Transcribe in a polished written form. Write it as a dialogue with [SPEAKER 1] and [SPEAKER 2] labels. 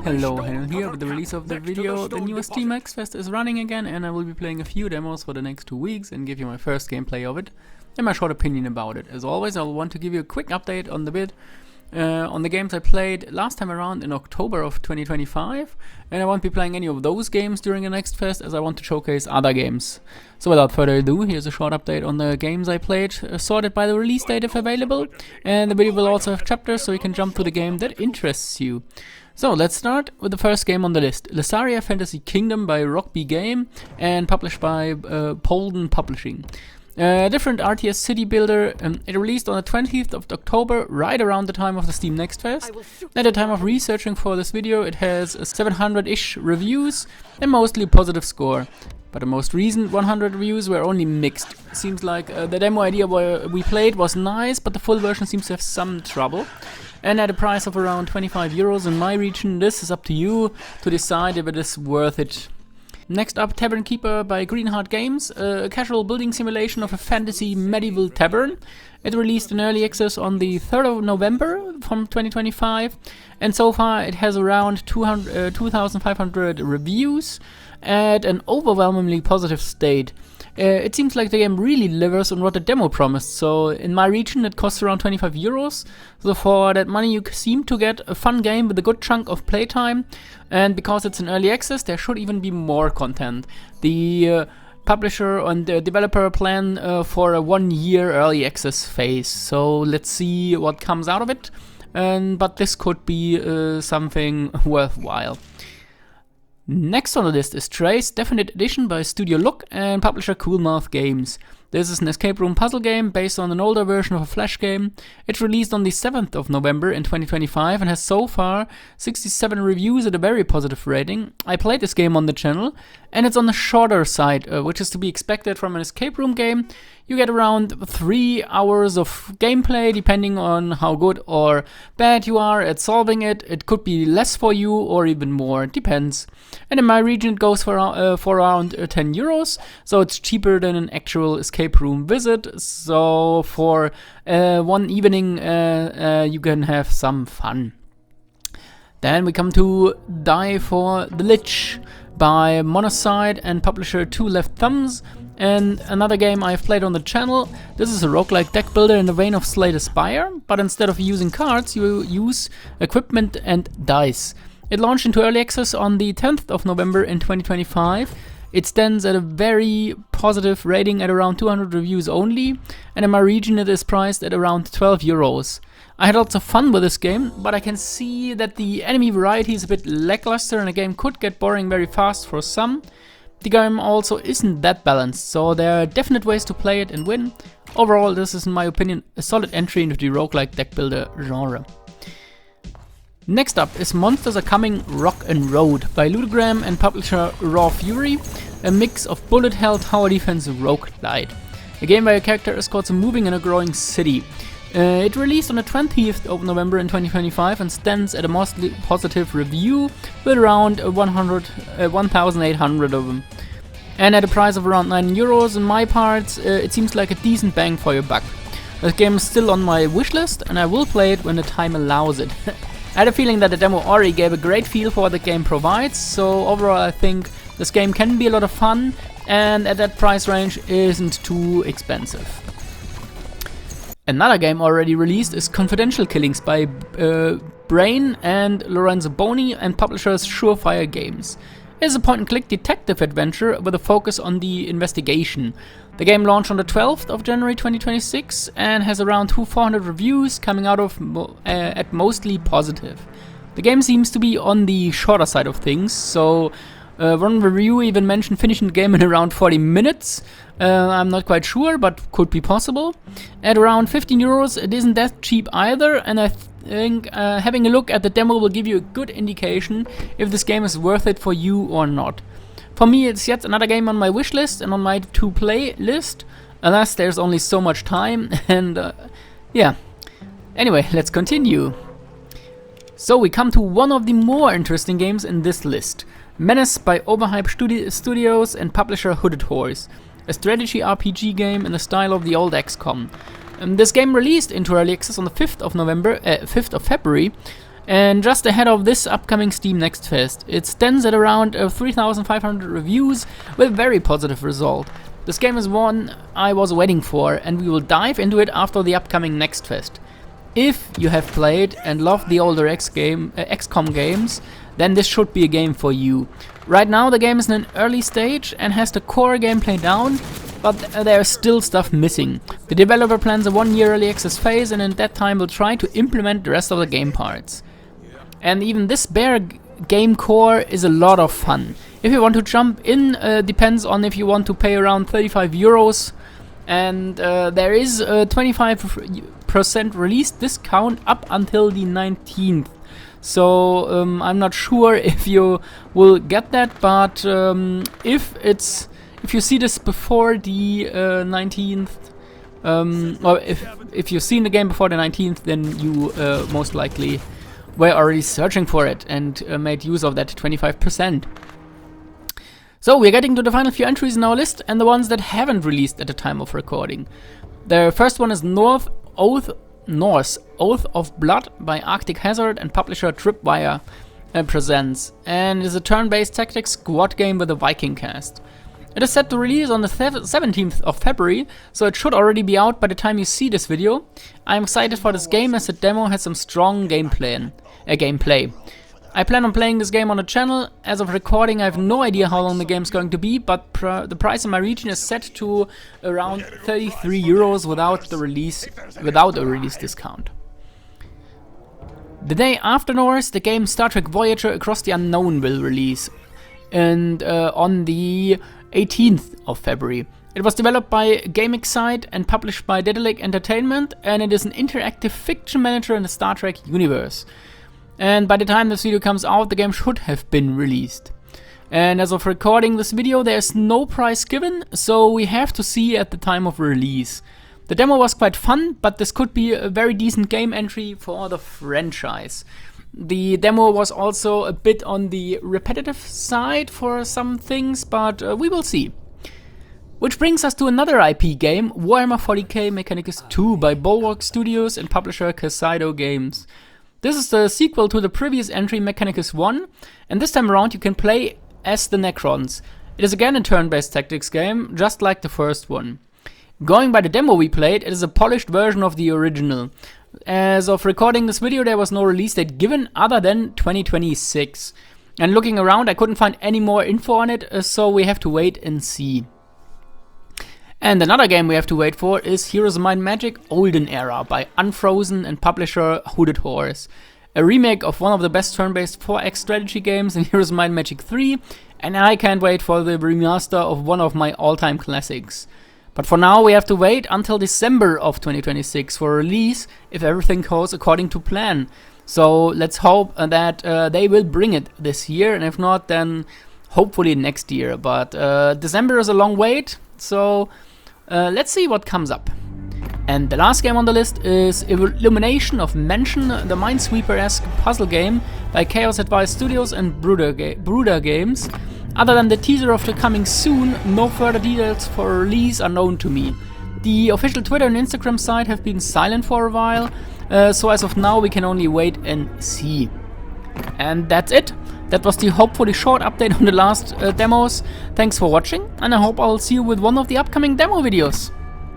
[SPEAKER 1] Hello here. With the release of the video, the newest Steam X Fest is running again, and I will be playing a few demos for the next 2 weeks and give you my first gameplay of it and my short opinion about it. As always, I'll want to give you a quick update on the games I played last time around in October of 2025, and I won't be playing any of those games during the next fest as I want to showcase other games. So without further ado, here's a short update on the games I played, sorted by the release date if available, and the video will also have chapters so you can jump to the game that interests you. So let's start with the first game on the list, Lessaria Fantasy Kingdom by Rockby Game and published by Olden Publishing. Different RTS city builder. It released on the 20th of October, right around the time of the Steam Next Fest. At the time of researching for this video, it has 700-ish reviews and mostly a positive score. But the most recent 100 reviews were only mixed. Seems like the demo idea we played was nice, but the full version seems to have some trouble. And at a price of around 25 euros in my region, this is up to you to decide if it is worth it. Next up, Tavern Keeper by Greenheart Games, a casual building simulation of a fantasy medieval tavern. It released in early access on the 3rd of November from 2025, and so far it has around 2,500 reviews at an overwhelmingly positive state. It seems like the game really delivers on what the demo promised, so in my region it costs around 25 euros, so for that money you seem to get a fun game with a good chunk of playtime, and because it's in early access there should even be more content. The publisher and the developer plan for a 1-year early access phase, so let's see what comes out of it, but this could be something worthwhile. Next on the list is Trace Definite Edition by Studio Look and publisher Coolmouth Games. This is an escape room puzzle game based on an older version of a Flash game. It released on the 7th of November in 2025 and has so far 67 reviews at a very positive rating. I played this game on the channel and it's on the shorter side, which is to be expected from an escape room game. You get around 3 hours of gameplay depending on how good or bad you are at solving it. It could be less for you or even more, it depends. And in my region it goes for around 10 euros, so it's cheaper than an actual escape room visit. So for one evening you can have some fun. Then we come to Die for the Lich by Menace and publisher Two Left Thumbs, and another game I've played on the channel. This is a roguelike deck builder in the vein of Slay the Spire, but instead of using cards you use equipment and dice. It launched into early access on the 10th of November in 2025. It stands at a very positive rating at around 200 reviews only, and in my region it is priced at around 12 euros. I had lots of fun with this game, but I can see that the enemy variety is a bit lackluster and the game could get boring very fast for some. The game also isn't that balanced, so there are definite ways to play it and win. Overall, this is in my opinion a solid entry into the roguelike deck builder genre. Next up is Monsters Are Coming Rock and Road by Ludogram and publisher Raw Fury, a mix of bullet hell tower defense roguelite. A game where your character escorts a moving and a growing city. It released on the 20th of November in 2025 and stands at a mostly positive review with around 1,800 of them. And at a price of around 9 euros in my parts, it seems like a decent bang for your buck. This game is still on my wishlist and I will play it when the time allows it. I had a feeling that the demo already gave a great feel for what the game provides, so overall I think this game can be a lot of fun and at that price range isn't too expensive. Another game already released is Confidential Killings by Brain and Lorenzo Boni and publishers Surefire Games. It's a point-and-click detective adventure with a focus on the investigation. The game launched on the 12th of January 2026 and has around 400 reviews coming out of at mostly positive. The game seems to be on the shorter side of things, so one review even mentioned finishing the game in around 40 minutes. I'm not quite sure, but could be possible. At around 15 euros, it isn't that cheap either, and I think having a look at the demo will give you a good indication if this game is worth it for you or not. For me, it's yet another game on my wish list and on my to-play list, alas there's only so much time, and yeah. Anyway, let's continue. So we come to one of the more interesting games in this list. Menace by Overhype Studios and publisher Hooded Horse. A strategy RPG game in the style of the old XCOM. This game released into early access on the 5th of February and just ahead of this upcoming Steam Next Fest. It stands at around 3,500 reviews with very positive result. This game is one I was waiting for, and we will dive into it after the upcoming Next Fest. If you have played and loved the older XCOM games, then this should be a game for you. Right now the game is in an early stage and has the core gameplay down, but there is still stuff missing. The developer plans a 1-year early access phase, and in that time will try to implement the rest of the game parts. And even this bare game core is a lot of fun. If you want to jump in, depends on if you want to pay around 35 euros, and there is a 25% release discount up until the 19th. So I'm not sure if you will get that, but if you see this before the 19th, or if you've seen the game before the 19th, then you most likely were already searching for it and made use of that 25%. So we're getting to the final few entries in our list, and the ones that haven't released at the time of recording. The first one is Norse Oath of Blood by Arctic Hazard and publisher Tripwire presents, and is a turn-based tactics squad game with a Viking cast. It is set to release on the 17th of February, so it should already be out by the time you see this video. I'm excited for this game as the demo has some strong gameplay. I plan on playing this game on the channel. As of recording, I have no idea how long the game is going to be, but the price in my region is set to around 33 euros without a release discount. The day after Norse, the game Star Trek Voyager Across the Unknown will release, and on the 18th of February. It was developed by GameXite and published by Daedalic Entertainment, and it is an interactive fiction manager in the Star Trek universe. And by the time this video comes out, the game should have been released. And as of recording this video, there's no price given, so we have to see at the time of release. The demo was quite fun, but this could be a very decent game entry for the franchise. The demo was also a bit on the repetitive side for some things, but we will see. Which brings us to another IP game, Warhammer 40k Mechanicus II by Bulwark Studios and publisher Casado Games. This is the sequel to the previous entry Mechanicus I, and this time around you can play as the Necrons. It is again a turn-based tactics game, just like the first one. Going by the demo we played, it is a polished version of the original. As of recording this video, there was no release date given other than 2026. And looking around, I couldn't find any more info on it, so we have to wait and see. And another game we have to wait for is Heroes of Might and Magic Olden Era by Unfrozen and publisher Hooded Horse. A remake of one of the best turn-based 4X strategy games in Heroes of Might and Magic 3, and I can't wait for the remaster of one of my all-time classics. But for now we have to wait until December of 2026 for release if everything goes according to plan. So let's hope that they will bring it this year, and if not, then hopefully next year. But December is a long wait, so let's see what comes up. And the last game on the list is Illumination of Mansion, the Minesweeper-esque puzzle game by Chaos Advice Studios and Bruder Games. Other than the teaser of the coming soon, no further details for release are known to me. The official Twitter and Instagram site have been silent for a while, so as of now we can only wait and see. And that's it. That was the hopefully short update on the last demos. Thanks for watching, and I hope I'll see you with one of the upcoming demo videos.